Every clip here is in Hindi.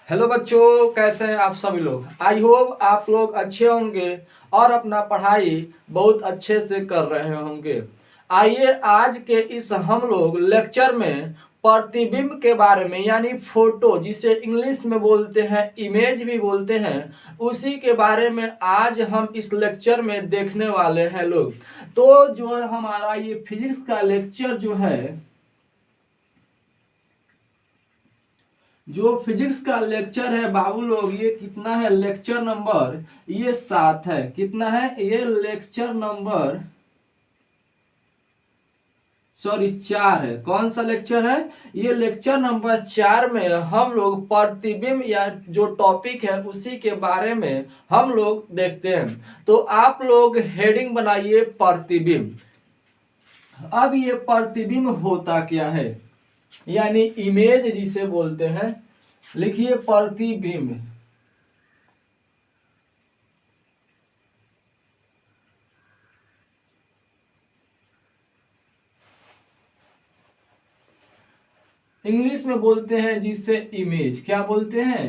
हेलो बच्चों, कैसे हैं आप सभी लोग। आई होप आप लोग अच्छे होंगे और अपना पढ़ाई बहुत अच्छे से कर रहे होंगे। आइए आज के इस हम लोग लेक्चर में प्रतिबिंब के बारे में यानी फोटो, जिसे इंग्लिश में बोलते हैं इमेज भी बोलते हैं, उसी के बारे में आज हम इस लेक्चर में देखने वाले हैं लोग। तो जो हमारा ये फिजिक्स का लेक्चर जो फिजिक्स का लेक्चर है बाबू लोग, ये कितना है, लेक्चर नंबर ये 7 है। कितना है ये, लेक्चर नंबर 4 है। कौन सा लेक्चर है ये, लेक्चर नंबर 4 में हम लोग प्रतिबिंब या जो टॉपिक है उसी के बारे में हम लोग देखते हैं। तो आप लोग हेडिंग बनाइए प्रतिबिंब। अब ये प्रतिबिंब होता क्या है, यानी इमेज जिसे बोलते हैं, लिखिए प्रतिबिंब। इंग्लिश में बोलते हैं जिसे इमेज, क्या बोलते हैं,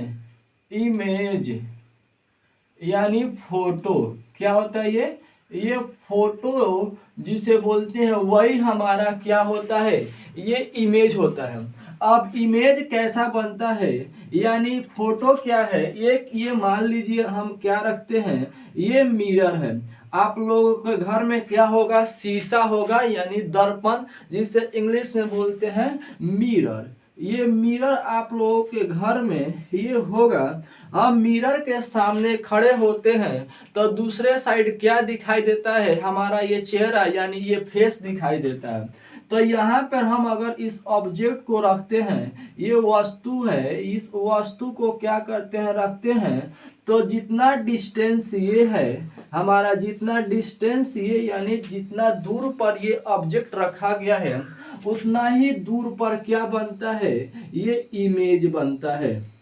इमेज यानी फोटो। क्या होता है ये फोटो जिसे बोलते हैं वही हमारा क्या होता है, ये इमेज होता है। अब इमेज कैसा बनता है, यानी फोटो क्या है, एक ये मान लीजिए हम क्या रखते हैं, ये मिरर है। आप लोगों के घर में क्या होगा, शीशा होगा यानी दर्पण, जिसे इंग्लिश में बोलते हैं मिरर। ये मिरर आप लोगों के घर में ये होगा। हम मिरर के सामने खड़े होते हैं तो दूसरे साइड क्या दिखाई देता है, हमारा ये चेहरा यानी ये फेस दिखाई देता है। तो यहाँ पर हम अगर इस ऑब्जेक्ट को रखते हैं, ये वस्तु है, इस वस्तु को क्या करते हैं, रखते हैं, तो जितना डिस्टेंस ये है हमारा, जितना डिस्टेंस ये यानी जितना दूर पर ये ऑब्जेक्ट रखा गया है, उतना ही दूर पर क्या बनता है, ये इमेज बनता है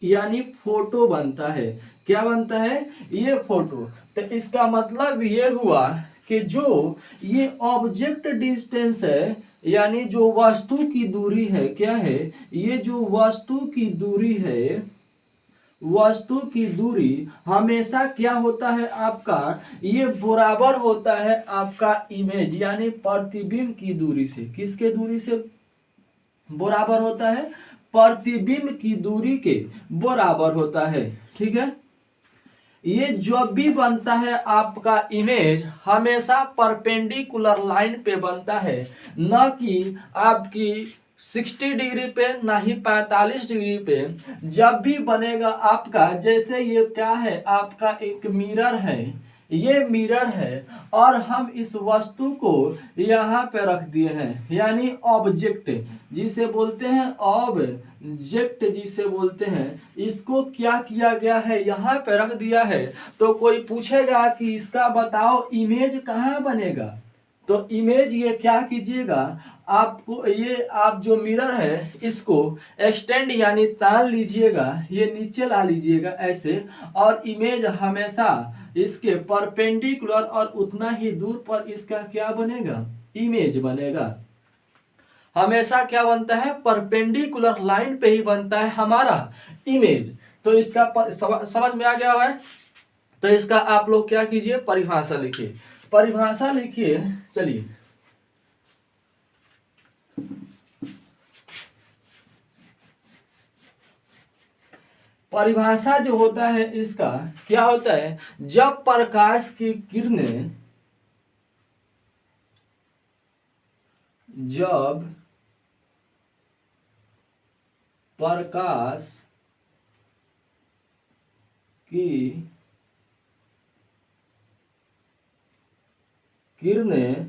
यानी फोटो बनता है। क्या बनता है, ये फोटो। तो इसका मतलब ये हुआ कि जो ये ऑब्जेक्ट डिस्टेंस है यानी जो वस्तु की दूरी है, क्या है, ये जो वस्तु की दूरी है, वस्तु की दूरी हमेशा क्या होता है आपका, ये बराबर होता है आपका इमेज यानी प्रतिबिंब की दूरी से। किसके दूरी से बराबर होता है, प्रतिबिंब की दूरी के बराबर होता है। ठीक है, ये जो भी बनता है आपका इमेज हमेशा परपेंडिकुलर लाइन पे बनता है, न कि आपकी 60 डिग्री पे, ना ही 45 डिग्री पे। जब भी बनेगा आपका, जैसे ये क्या है, आपका एक मिरर है, ये मिरर है और हम इस वस्तु को यहाँ पे रख दिए हैं यानी ऑब्जेक्ट जिसे बोलते हैं, ऑब्जेक्ट जिसे बोलते हैं, इसको क्या किया गया है, यहाँ पे रख दिया है। तो कोई पूछेगा कि इसका बताओ इमेज कहाँ बनेगा, तो इमेज ये क्या कीजिएगा, आपको ये आप जो मिरर है इसको एक्सटेंड यानी तान लीजिएगा, ये नीचे ला लीजिएगा ऐसे, और इमेज हमेशा इसके परपेंडिकुलर और उतना ही दूर पर इसका क्या बनेगा, इमेज बनेगा। हमेशा क्या बनता है, परपेंडिकुलर लाइन पे ही बनता है हमारा इमेज। तो इसका समझ में आ गया है। तो इसका आप लोग क्या कीजिए, परिभाषा लिखिए, परिभाषा लिखिए। चलिए, परिभाषा जो होता है इसका क्या होता है, जब प्रकाश की किरणें, जब प्रकाश की किरणें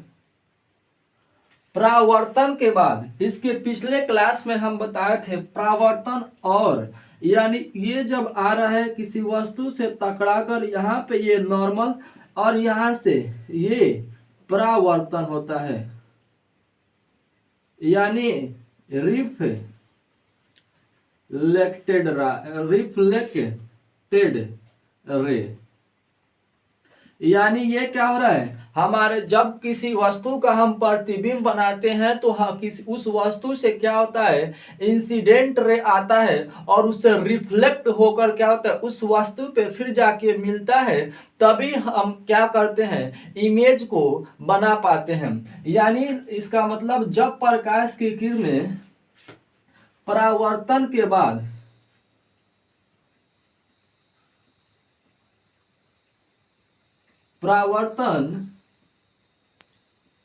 परावर्तन के बाद, इसके पिछले क्लास में हम बताए थे परावर्तन, और यानी ये जब आ रहा है किसी वस्तु से टकराकर यहाँ पे ये नॉर्मल, और यहाँ से ये परावर्तन होता है यानी रिफ्लेक्टेड रे। यानी ये क्या हो रहा है, हमारे जब किसी वस्तु का हम प्रतिबिंब बनाते हैं तो किसी उस वस्तु से क्या होता है, इंसिडेंट रे आता है और उससे रिफ्लेक्ट होकर क्या होता है, उस वस्तु पे फिर जाके मिलता है, तभी हम क्या करते हैं, इमेज को बना पाते हैं। यानी इसका मतलब जब प्रकाश की किरणें परावर्तन के बाद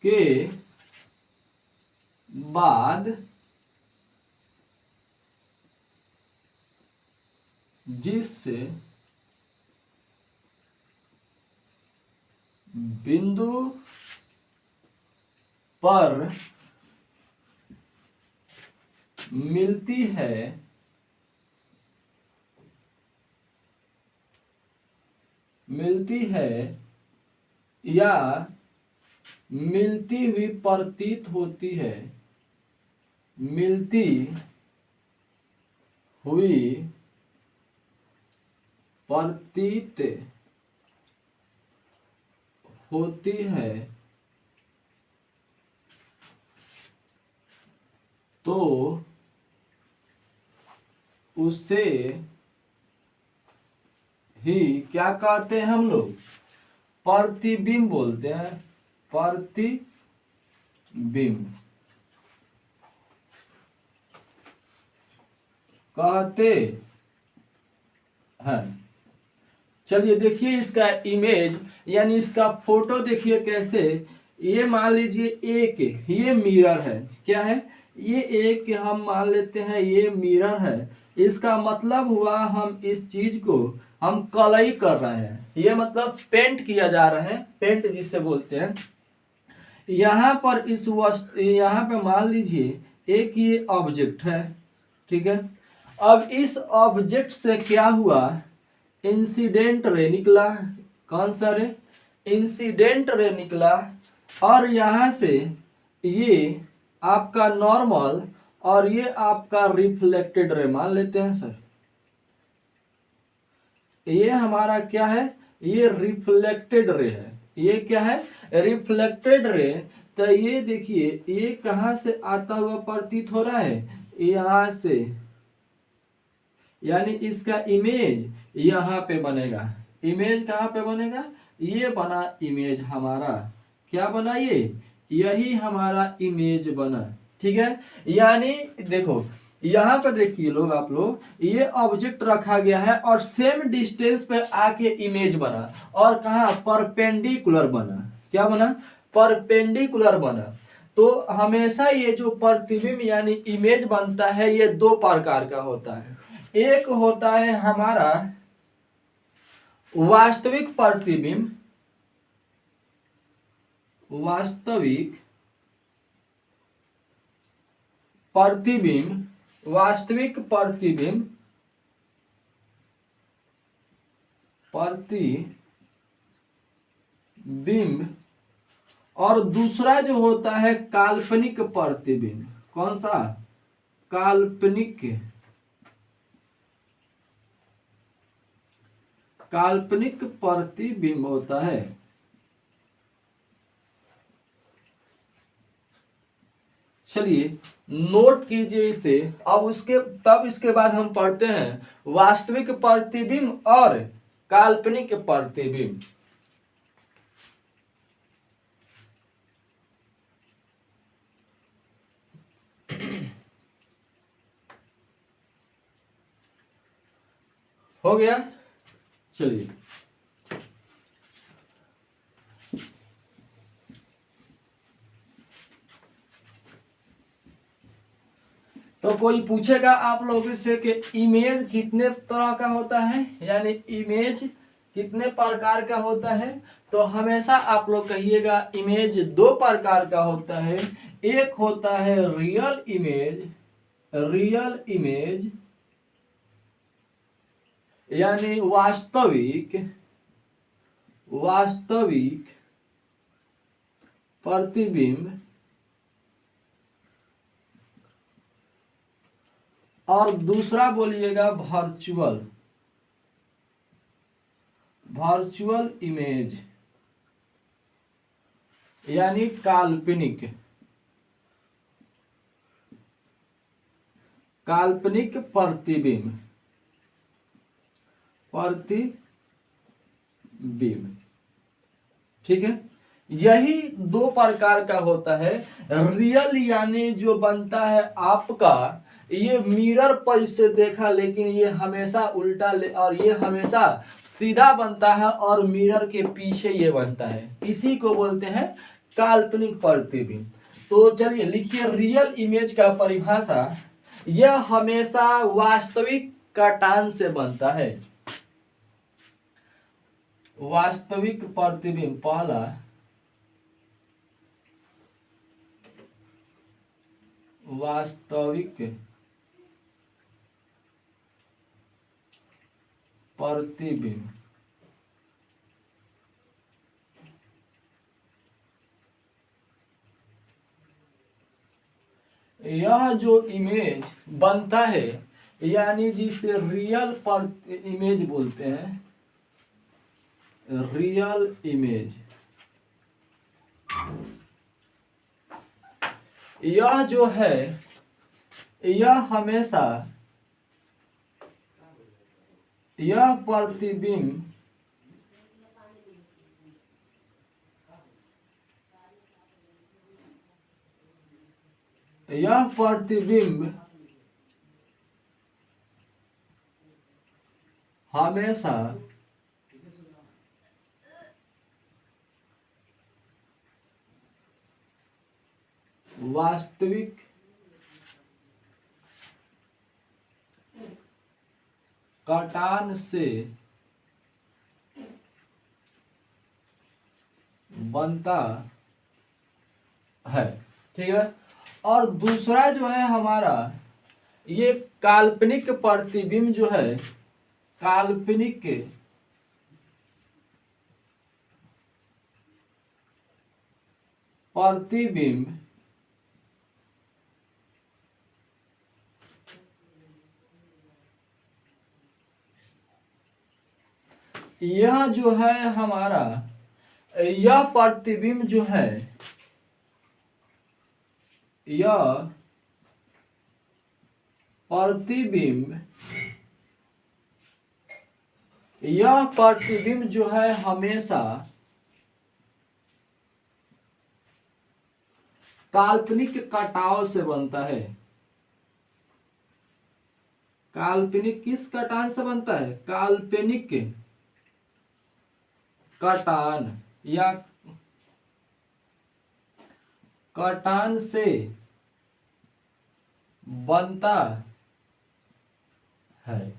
के बाद जिस बिंदु पर मिलती है या मिलती हुई प्रतीत होती है, मिलती हुई प्रतीत होती है, तो उसे ही क्या कहते हैं हम लोग, प्रतिबिंब बोलते हैं, प्रतिबिंब कहते हैं। चलिए देखिए इसका इमेज यानी इसका फोटो देखिए कैसे, ये मान लीजिए एक ये मिरर है, क्या है ये, एक हम मान लेते हैं ये मिरर है। इसका मतलब हुआ हम इस चीज को हम कलई कर रहे हैं, ये मतलब पेंट किया जा रहा है, पेंट जिसे बोलते हैं। यहाँ पर इस वस्तु यहाँ पे मान लीजिए एक ये ऑब्जेक्ट है, ठीक है। अब इस ऑब्जेक्ट से क्या हुआ, इंसिडेंट रे निकला, कौन सा रे, इंसिडेंट रे निकला, और यहाँ से ये आपका नॉर्मल और ये आपका रिफ्लेक्टेड रे मान लेते हैं सर, ये हमारा क्या है, ये रिफ्लेक्टेड रे है, ये क्या है, रिफ्लेक्टेड रे। तो ये देखिए ये कहाँ से आता हुआ प्रतीत हो रहा है, यहाँ से, यानी इसका इमेज यहाँ पे बनेगा, इमेज कहाँ पे बनेगा, ये बना इमेज हमारा, क्या बना ये, यही हमारा इमेज बना, ठीक है। यानी देखो यहाँ पे देखिए लोग, आप लोग, ये ऑब्जेक्ट रखा गया है और सेम डिस्टेंस पे आके इमेज बना, और कहाँ, परपेंडिकुलर बना, क्या बना, परपेंडिकुलर बना। तो हमेशा ये जो प्रतिबिंब यानी इमेज बनता है ये दो प्रकार का होता है, एक होता है हमारा वास्तविक प्रतिबिंब, वास्तविक प्रतिबिंब, वास्तविक प्रतिबिंब, प्रतिबिंब, और दूसरा जो होता है काल्पनिक प्रतिबिंब, कौन सा, काल्पनिक, काल्पनिक प्रतिबिंब होता है। चलिए नोट कीजिए इसे, अब इसके बाद हम पढ़ते हैं वास्तविक प्रतिबिंब और काल्पनिक प्रतिबिंब। हो गया, चलिए तो कोई पूछेगा आप लोगों से कि इमेज कितने तरह का होता है, यानी इमेज कितने प्रकार का होता है, तो हमेशा आप लोग कहिएगा इमेज दो प्रकार का होता है। एक होता है रियल इमेज, रियल इमेज यानी वास्तविक, वास्तविक प्रतिबिंब, और दूसरा बोलिएगा वर्चुअल, वर्चुअल इमेज, यानी काल्पनिक, काल्पनिक प्रतिबिंब, प्रतिबिंब। ठीक है, यही दो प्रकार का होता है। रियल यानी जो बनता है आपका, ये मिरर पर इससे देखा, लेकिन ये हमेशा उल्टा और ये हमेशा सीधा बनता है और मिरर के पीछे ये बनता है, इसी को बोलते हैं काल्पनिक प्रतिबिंब। तो चलिए लिखिए, रियल इमेज का परिभाषा, यह हमेशा वास्तविक कटान से बनता है। वास्तविक प्रतिबिंब पहला, वास्तविक प्रतिबिंब। यह जो इमेज बनता है, यानी जिसे रियल इमेज बोलते हैं, रियल इमेज, यह जो है, यह हमेशा, यह प्रतिबिंब हमेशा वास्तविक कटान से बनता है। ठीक है, और दूसरा जो है हमारा, ये काल्पनिक प्रतिबिंब जो है, काल्पनिक प्रतिबिंब यह जो है हमारा, यह प्रतिबिंब जो है, यह प्रतिबिंब, यह प्रतिबिंब जो है हमेशा काल्पनिक कटाव से बनता है। काल्पनिक किस कटान से बनता है? काल्पनिक कटान या कटान से बनता है।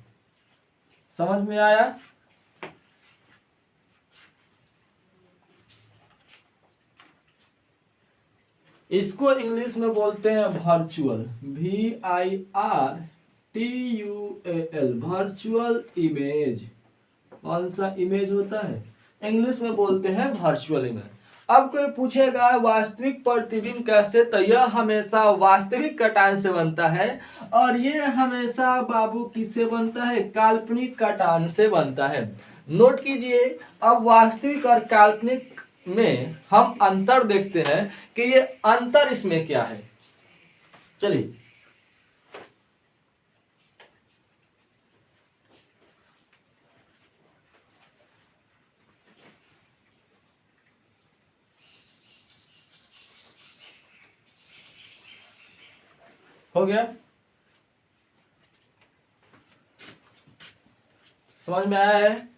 समझ में आया? इसको इंग्लिश में बोलते हैं वर्चुअल, VIRTUAL, वर्चुअल इमेज। कौन सा इमेज होता है? इंग्लिश में बोलते हैं वर्चुअल इमेज। अब कोई पूछेगा वास्तविक प्रतिबिंब कैसे, तो यह हमेशा वास्तविक कटान से बनता है, और ये हमेशा बाबू किससे बनता है? काल्पनिक कटान से बनता है। नोट कीजिए, अब वास्तविक और काल्पनिक में हम अंतर देखते हैं कि ये अंतर इसमें क्या है। चलिए, हो गया? समझ में आया है?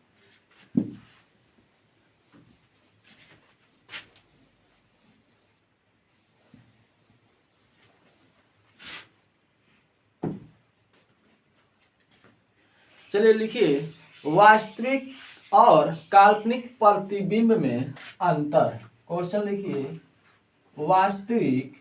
चलिए लिखिए, वास्तविक और काल्पनिक प्रतिबिंब में अंतर। क्वेश्चन लिखिए, वास्तविक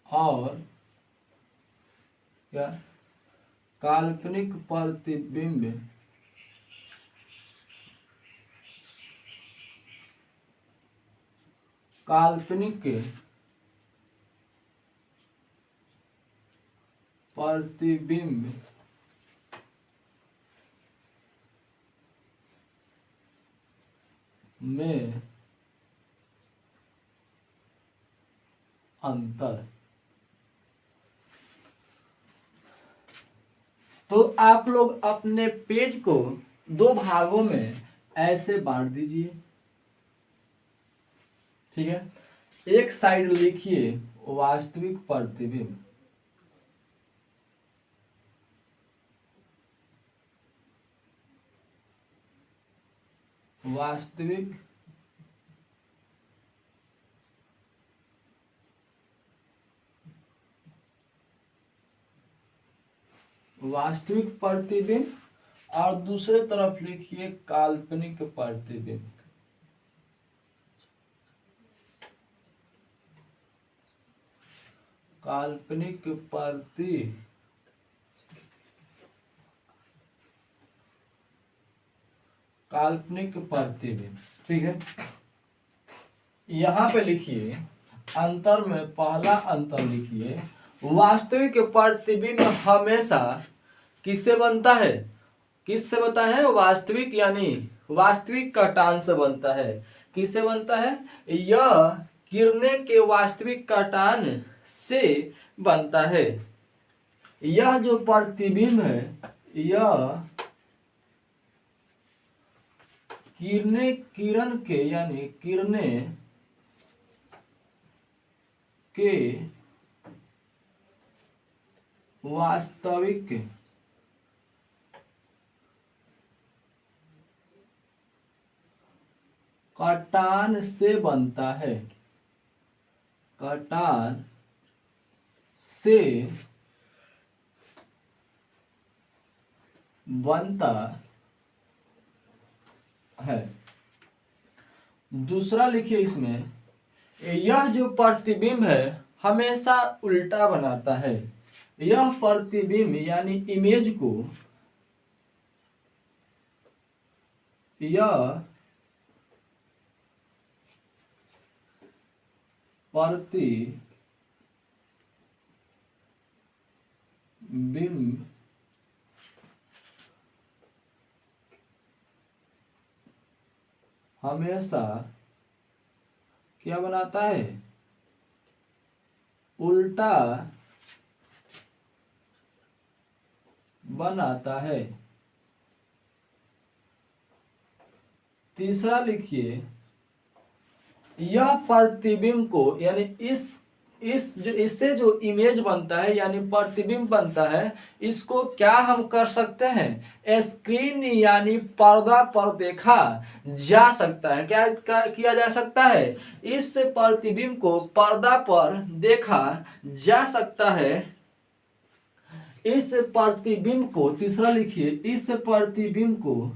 और क्या काल्पनिक प्रतिबिंब काल्पनिक प्रतिबिंब में अंतर। तो आप लोग अपने पेज को दो भागों में ऐसे बांट दीजिए, ठीक है। एक साइड लिखिए वास्तविक प्रतिबिंब, वास्तविक प्रतिबिंब, और दूसरे तरफ लिखिए काल्पनिक प्रतिबिंब। काल्पनिक प्रतिबिंब, ठीक है। यहां पे लिखिए अंतर में पहला अंतर लिखिए, वास्तविक प्रतिबिंब हमेशा किससे बनता है? किससे बनता है? वास्तविक यानी वास्तविक कटान से बनता है। किससे बनता है? यह किरणें के वास्तविक कटान से बनता है। यह जो प्रतिबिंब है, यह किरण के यानी किरणें के वास्तविक कटान से बनता है। कटान से बनता है। दूसरा लिखिए इसमें, यह जो प्रतिबिंब है हमेशा उल्टा बनाता है। यह प्रतिबिंब यानी इमेज को यह प्रतिबिंब हमेशा क्या बनाता है? उल्टा बनाता है। तीसरा लिखिए, यह प्रतिबिंब को यानी इससे जो इमेज बनता है यानी प्रतिबिंब बनता है, इसको क्या हम कर सकते हैं? स्क्रीन यानी पर्दा पर देखा जा सकता है। क्या किया जा सकता है? इस प्रतिबिंब को पर्दा पर देखा जा सकता है। इस प्रतिबिंब को, तीसरा लिखिए, इस प्रतिबिंब को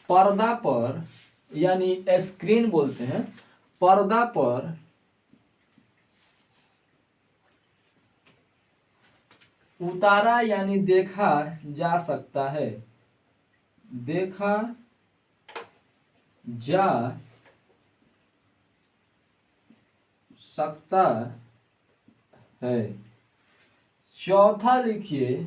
पर्दा पर यानी स्क्रीन बोलते हैं, पर्दा पर उतारा यानी देखा जा सकता है। देखा जा सकता है। चौथा लिखिए,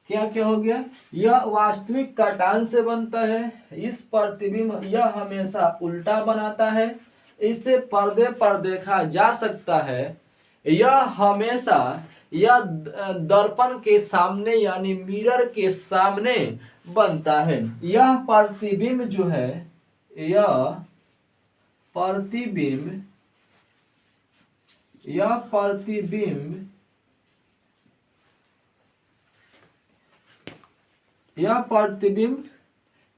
क्या क्या हो गया? यह वास्तविक कटान से बनता है। इस प्रतिबिंब यह हमेशा उल्टा बनाता है। इसे पर्दे पर देखा जा सकता है। यह हमेशा यह दर्पण के सामने यानी मिरर के सामने बनता है। यह प्रतिबिंब जो है, यह प्रतिबिंब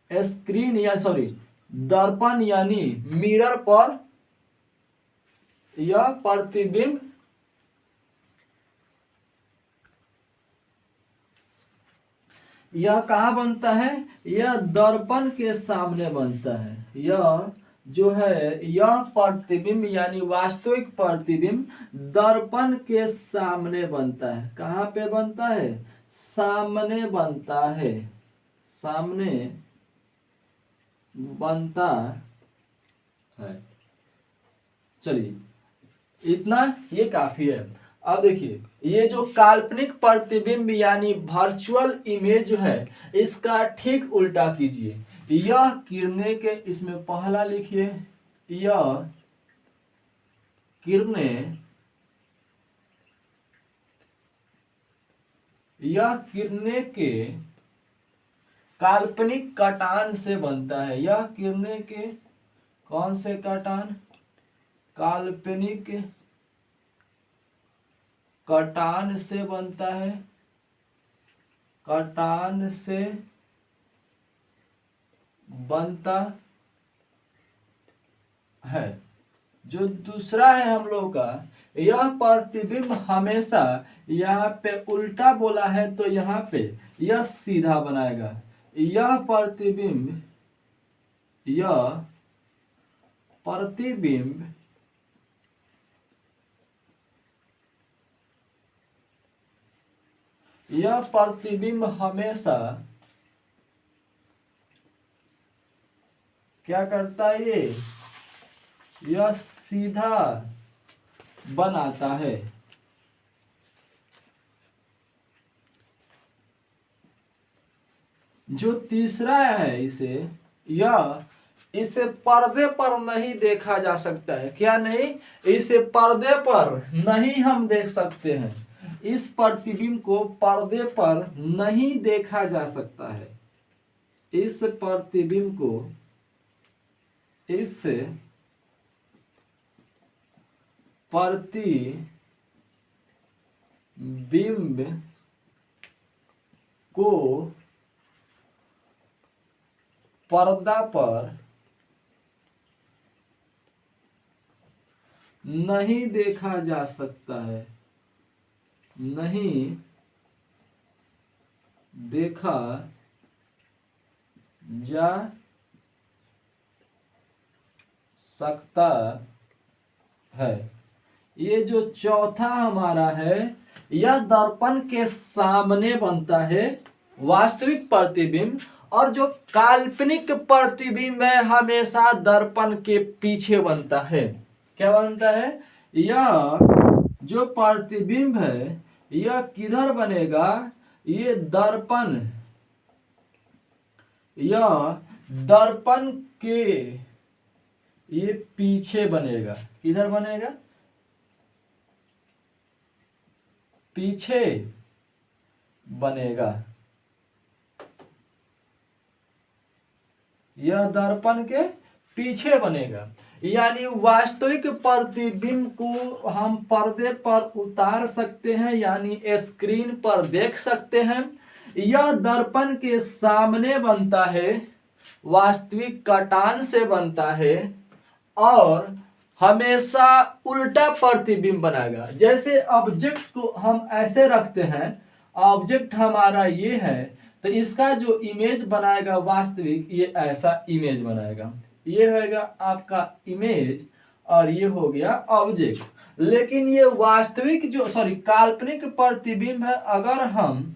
स्क्रीन या दर्पण यानी मिरर पर, यह प्रतिबिंब यह कहाँ बनता है? यह दर्पण के सामने बनता है। यह जो है, यह प्रतिबिंब यानी वास्तविक प्रतिबिंब दर्पण के सामने बनता है। कहाँ पे बनता है? सामने बनता है, सामने बनता है। चलिए इतना ये काफी है। अब देखिए ये जो काल्पनिक प्रतिबिंब यानी वर्चुअल इमेज जो है इसका ठीक उल्टा कीजिए। यह किरणें के, इसमें पहला लिखिए, यह किरणें, यह किरणें के काल्पनिक कटान से बनता है। यह किरणें के कौन से कटान? काल्पनिक कटान से बनता है, कटान से बनता है। जो दूसरा है हम लोग का, यह प्रतिबिंब हमेशा यहाँ पे उल्टा बोला है तो यहाँ पे यह सीधा बनाएगा। यह प्रतिबिंब, यह प्रतिबिंब यह प्रतिबिंब हमेशा क्या करता है? यह सीधा बनाता है। जो तीसरा है इसे पर्दे पर नहीं देखा जा सकता है। क्या नहीं? इसे पर्दे पर नहीं हम देख सकते हैं। इस प्रतिबिंब को पर्दे पर नहीं देखा जा सकता है। इस प्रतिबिंब को, इस प्रतिबिंब को पर्दा पर नहीं देखा जा सकता है, नहीं देखा जा सकता है। ये जो चौथा हमारा है, यह दर्पण के सामने बनता है वास्तविक प्रतिबिंब, और जो काल्पनिक प्रतिबिंब है हमेशा दर्पण के पीछे बनता है। क्या बनता है? यह जो प्रतिबिंब है यह किधर बनेगा? ये दर्पण, यह दर्पण के ये पीछे बनेगा। किधर बनेगा? पीछे बनेगा। यह दर्पण के पीछे बनेगा। यानी वास्तविक प्रतिबिंब को हम पर्दे पर उतार सकते हैं, यानी स्क्रीन पर देख सकते हैं। यह दर्पण के सामने बनता है, वास्तविक कटान से बनता है, और हमेशा उल्टा प्रतिबिंब बनाएगा। जैसे ऑब्जेक्ट को हम ऐसे रखते हैं, ऑब्जेक्ट हमारा ये है, तो इसका जो इमेज बनाएगा वास्तविक, ये ऐसा इमेज बनाएगा। ये होगा आपका इमेज और ये हो गया ऑब्जेक्ट। लेकिन ये वास्तविक जो काल्पनिक प्रतिबिंब है, अगर हम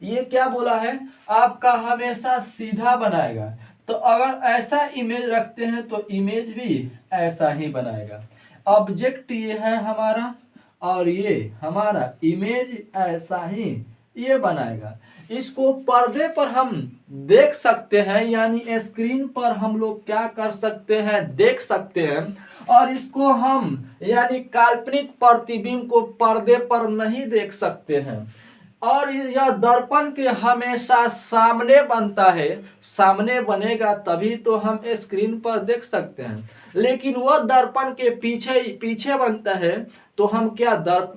ये क्या बोला है आपका हमेशा सीधा बनाएगा, तो अगर ऐसा इमेज रखते हैं तो इमेज भी ऐसा ही बनाएगा। ऑब्जेक्ट ये है हमारा और ये हमारा इमेज ऐसा ही ये बनाएगा। इसको पर्दे पर हम देख सकते हैं, यानी स्क्रीन पर हम लोग क्या कर सकते हैं? देख सकते हैं। और इसको हम यानी काल्पनिक प्रतिबिंब को पर्दे पर नहीं देख सकते हैं। और यह दर्पण के हमेशा सामने बनता है। सामने बनेगा तभी तो हम स्क्रीन पर देख सकते हैं। लेकिन वह दर्पण के पीछे बनता है, तो हम क्या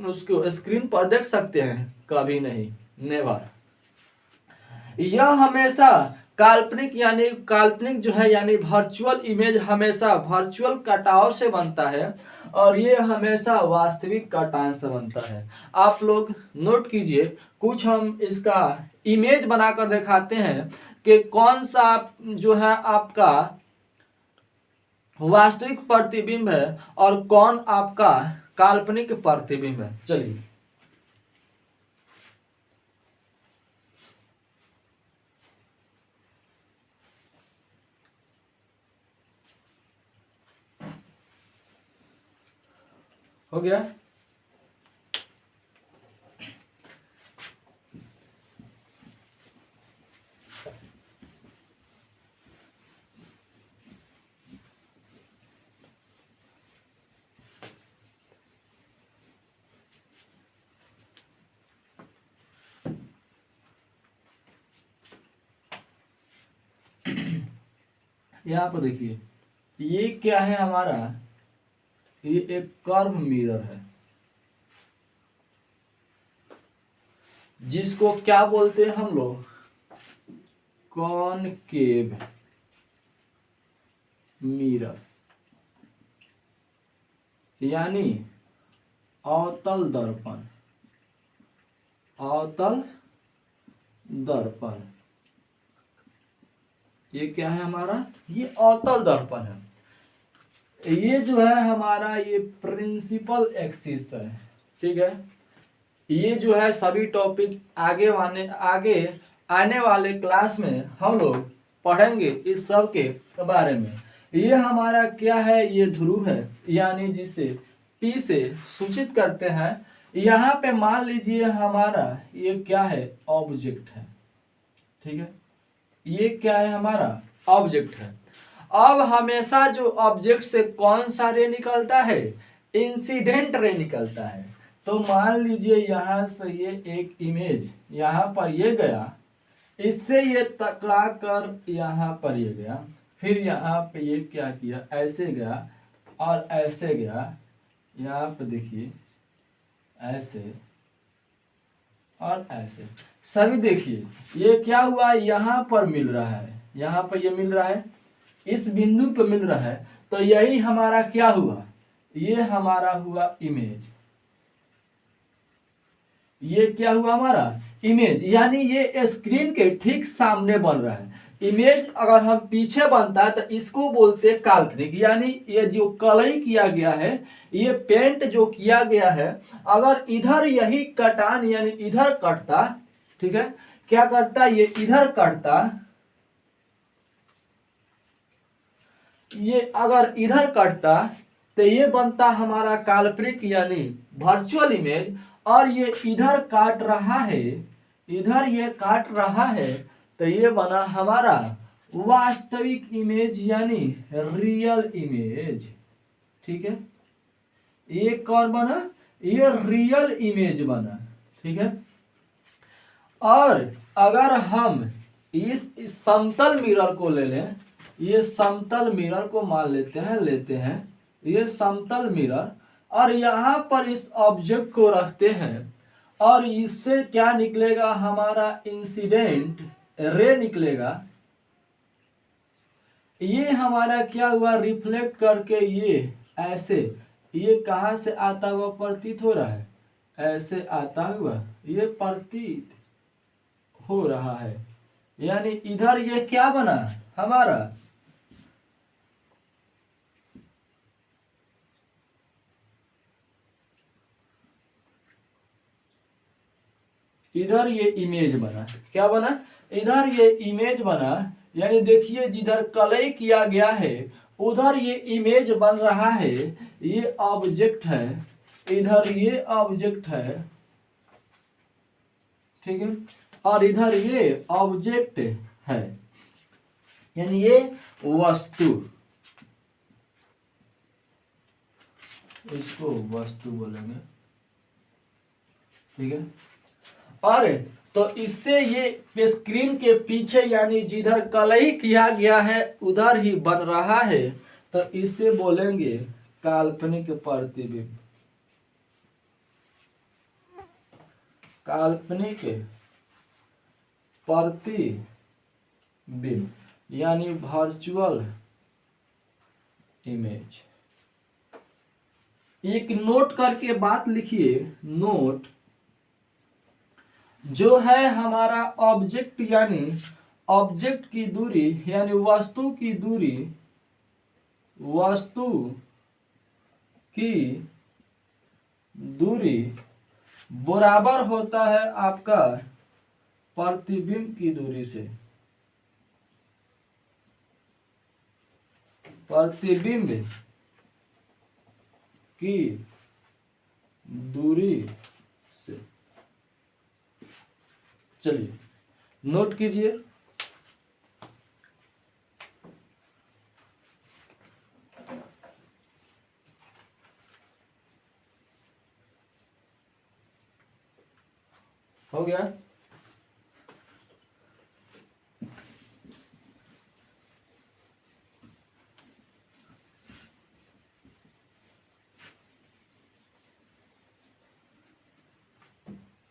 उसको स्क्रीन पर देख सकते हैं? कभी नहीं, नेवर। यह हमेशा काल्पनिक जो है यानी वर्चुअल इमेज हमेशा वर्चुअल कटाव से बनता है, और ये हमेशा वास्तविक कटान से बनता है। आप लोग नोट कीजिए, कुछ हम इसका इमेज बनाकर दिखाते हैं कि कौन सा जो है आपका वास्तविक प्रतिबिंब है और कौन आपका काल्पनिक प्रतिबिंब है। चलिए हो गया। यहाँ पर देखिए, ये क्या है हमारा, ये एक कर्व मिरर है, जिसको क्या बोलते हैं हम लोग, कॉनकेव मिरर, यानी अवतल दर्पण, अवतल दर्पण। ये क्या है हमारा, ये अवतल दर्पण है। ये जो है हमारा ये प्रिंसिपल एक्सिस है, ठीक है। ये जो है सभी टॉपिक आगे आने वाले क्लास में हम लोग पढ़ेंगे इस सब के बारे में। ये हमारा क्या है, ये ध्रुव है, यानी जिसे P से सूचित करते हैं। यहाँ पे मान लीजिए हमारा ये क्या है, ऑब्जेक्ट है, ठीक है। ये क्या है हमारा, ऑब्जेक्ट है। अब हमेशा जो ऑब्जेक्ट से कौन सा रे निकलता है, इंसिडेंट रे निकलता है। तो मान लीजिए यहाँ से ये एक इमेज यहाँ पर ये गया, इससे ये टकरा कर यहाँ पर ये गया, फिर यहाँ पे ये क्या किया, ऐसे गया और ऐसे गया, यहाँ पे देखिए ऐसे और ऐसे, सभी देखिए ये क्या हुआ, यहाँ पर मिल रहा है, यहाँ पर ये मिल रहा है, इस बिंदु पर मिल रहा है। तो यही हमारा क्या हुआ, ये हमारा हुआ इमेज। ये क्या हुआ हमारा, इमेज, यानी ये स्क्रीन के ठीक सामने बन रहा है। इमेज अगर हम पीछे बनता है तो इसको बोलते हैं काल्पनिक, यानी ये जो कलई किया गया है, ये पेंट जो किया गया है, अगर इधर यही कटान यानी इधर कटता, ठीक है, क्या करता, ये इधर कटता, ये अगर इधर कटता तो ये बनता हमारा काल्पनिक यानी वर्चुअल इमेज, और ये इधर काट रहा है, इधर ये काट रहा है, तो ये बना हमारा वास्तविक इमेज यानी रियल इमेज, ठीक है। ये कौन बना, ये रियल इमेज बना, ठीक है। और अगर हम इस समतल मिरर को ले लें, ये समतल मिरर को मान लेते हैं ये समतल मिरर, और यहाँ पर इस ऑब्जेक्ट को रखते हैं, और इससे क्या निकलेगा हमारा, इंसिडेंट रे निकलेगा। ये हमारा क्या हुआ, रिफ्लेक्ट करके ये ऐसे, ये कहाँ से आता हुआ प्रतीत हो रहा है, ऐसे आता हुआ ये प्रतीत हो रहा है, यानी इधर ये क्या बना हमारा, इधर ये इमेज बना, क्या बना, इधर ये इमेज बना, यानी देखिए जिधर कलई किया गया है उधर ये इमेज बन रहा है, ये ऑब्जेक्ट है, इधर ये ऑब्जेक्ट है, ठीक है, और इधर ये ऑब्जेक्ट है, यानी ये वस्तु, इसको वस्तु बोलेंगे, ठीक है। और तो इससे ये स्क्रीन के पीछे यानी जिधर कलई किया गया है उधर ही बन रहा है, तो इसे बोलेंगे काल्पनिक प्रतिबिंब, काल्पनिक प्रतिबिंब यानी वर्चुअल इमेज। एक नोट करके बात लिखिए, नोट, जो है हमारा ऑब्जेक्ट यानी ऑब्जेक्ट की दूरी यानी वस्तु की दूरी, वस्तु की दूरी बराबर होता है आपका प्रतिबिंब की दूरी से, प्रतिबिंब की दूरी से। चलिए नोट कीजिए। हो गया।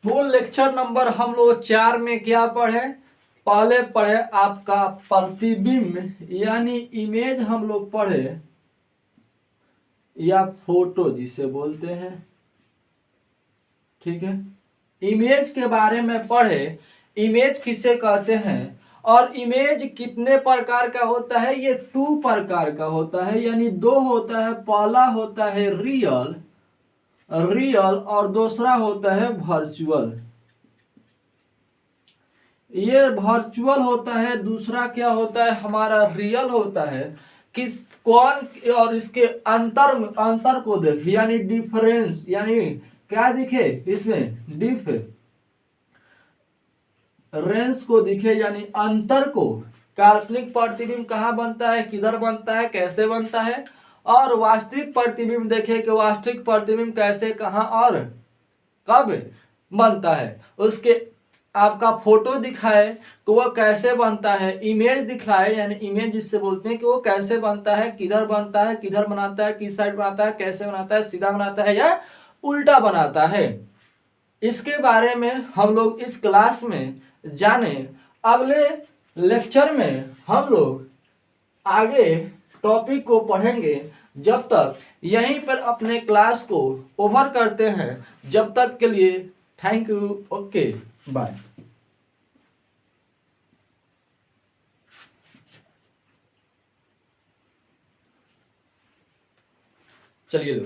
तो लेक्चर नंबर हम लोग 4 में क्या पढ़े? पहले पढ़े आपका प्रतिबिंब यानी इमेज हम लोग पढ़े, या फोटो जिसे बोलते हैं। ठीक है, इमेज के बारे में पढ़े, इमेज किसे कहते हैं और इमेज कितने प्रकार का होता है? ये 2 प्रकार का होता है, यानी 2 होता है। पहला होता है रियल और दूसरा होता है वर्चुअल। ये वर्चुअल होता है, दूसरा क्या होता है? हमारा रियल होता है। किस कौन और इसके अंतर को देखिए, यानी डिफरेंस, यानी क्या दिखे इसमें? डिफरेंस को दिखे, यानी अंतर को। काल्पनिक प्रतिबिंब कहाँ बनता है, किधर बनता है, कैसे बनता है। और वास्तविक प्रतिबिंब देखे कि वास्तविक प्रतिबिंब कैसे, कहाँ और कब बनता है। उसके आपका फोटो दिखाए तो वह कैसे बनता है, इमेज दिखाए यानी इमेज जिससे बोलते हैं कि वो कैसे बनता है, किधर बनता है, किधर बनाता है, किस साइड बनाता है, कैसे बनाता है, सीधा बनाता है या उल्टा बनाता है। इसके बारे में हम लोग इस क्लास में जाने। अगले लेक्चर में हम लोग आगे टॉपिक को पढ़ेंगे। जब तक यहीं पर अपने क्लास को ओवर करते हैं। जब तक के लिए थैंक यू, ओके बाय। चलिए